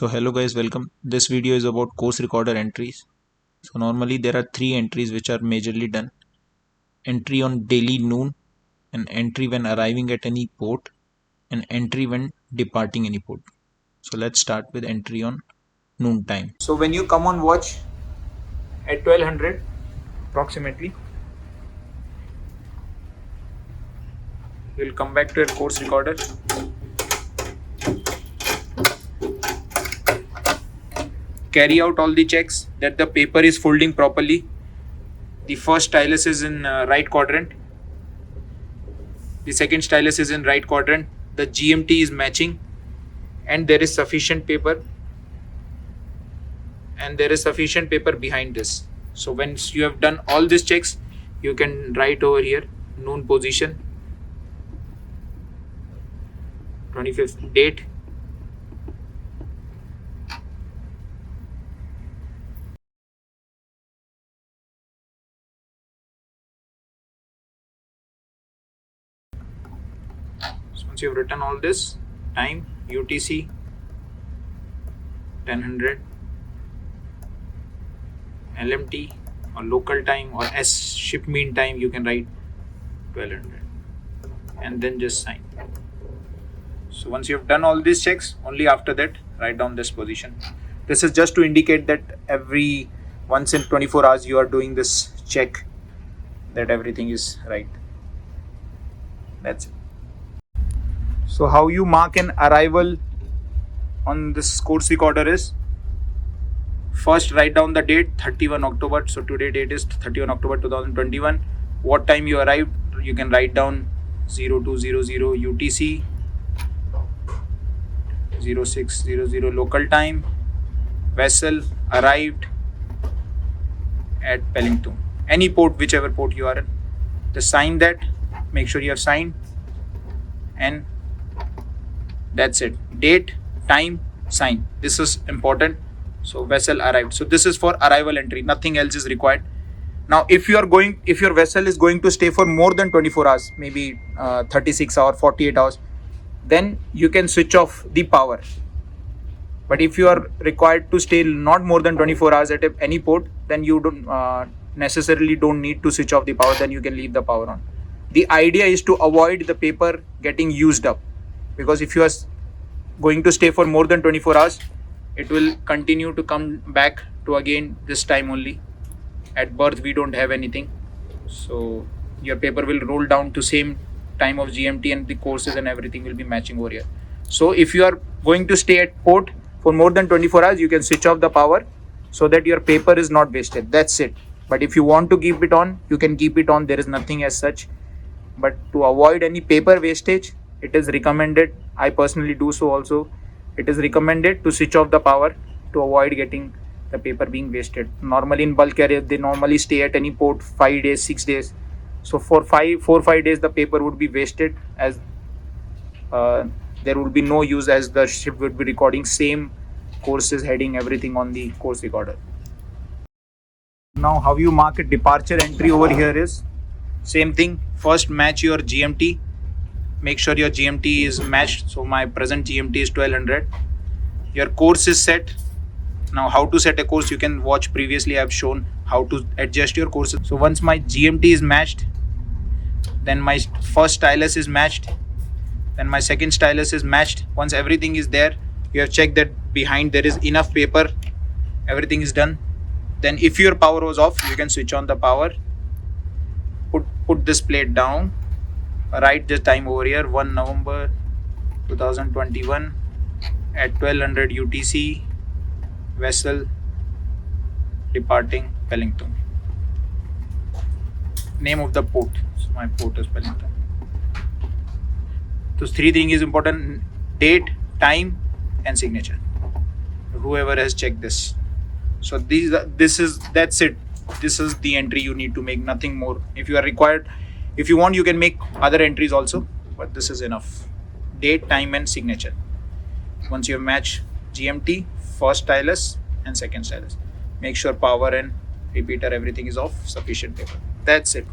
So hello guys, welcome. This video is about course recorder entries. So normally there are three entries which are majorly done. Entry on daily noon, an entry when arriving at any port, an entry when departing any port. So let's start with entry on noon time. So when you come on watch at 1200 approximately, you'll come back to your course recorder. Carry out all the checks that the paper is folding properly. The first stylus is in right quadrant. The second stylus is in right quadrant. The GMT is matching and there is sufficient paper behind this. So once you have done all these checks, you can write over here noon position, 25th date, so once you have written all this, time UTC 1000, LMT or local time or S ship mean time, you can write 1200 and then just sign. So once you have done all these checks, only after that write down this position. This is just to indicate that every once in 24 hours you are doing this check that everything is right. That's it. So how you mark an arrival on this course recorder is, first write down the date 31 October. So today date is 31 October 2021. What time you arrived, you can write down 0200 UTC, 0600 local time, vessel arrived at Pellington, any port, whichever port you are in. Just sign that, make sure you have signed, and that's it. Date, time, sign. This is important. So vessel arrived. So this is for arrival entry, nothing else is required. Now if your vessel is going to stay for more than 24 hours, maybe 36 hours, 48 hours, then you can switch off the power. But if you are required to stay not more than 24 hours at any port, then you don't necessarily don't need to switch off the power, then you can leave the power on. The idea is to avoid the paper getting used up, because if you are going to stay for more than 24 hours, it will continue to come back to again this time only. At birth we don't have anything, so your paper will roll down to same time of GMT and the courses and everything will be matching over here. So if you are going to stay at port for more than 24 hours, you can switch off the power so that your paper is not wasted. That's it. But if you want to keep it on, you can keep it on. There is nothing as such. But to avoid any paper wastage, it is recommended, I personally do so also, it is recommended to switch off the power to avoid getting the paper being wasted. Normally in bulk carrier, they normally stay at any port 5 days, 6 days. So for 4-5 days, the paper would be wasted, as there would be no use, as the ship would be recording same courses, heading, everything on the course recorder. Now how you mark a departure entry over here is same thing. First match your GMT, make sure your GMT is matched. So my present GMT is 1200. Your course is set. Now how to set a course, you can watch previously. I have shown how to adjust your courses. So once my GMT is matched, then my first stylus is matched, then my second stylus is matched. Once everything is there, you have checked that behind there is enough paper, everything is done. Then if your power was off, you can switch on the power, put this plate down, write the time over here, 1 November 2021 at 1200 UTC, vessel departing Pellington. Name of the port, so my port is Pellington. So three things is important: date, time, and signature. Whoever has checked this. So that's it. This is the entry you need to make, nothing more. If you are required, if you want, you can make other entries also, but this is enough. Date, time, and signature. Once you have matched GMT, first stylus and second stylus, make sure power and repeater everything is off, sufficient paper. That's it.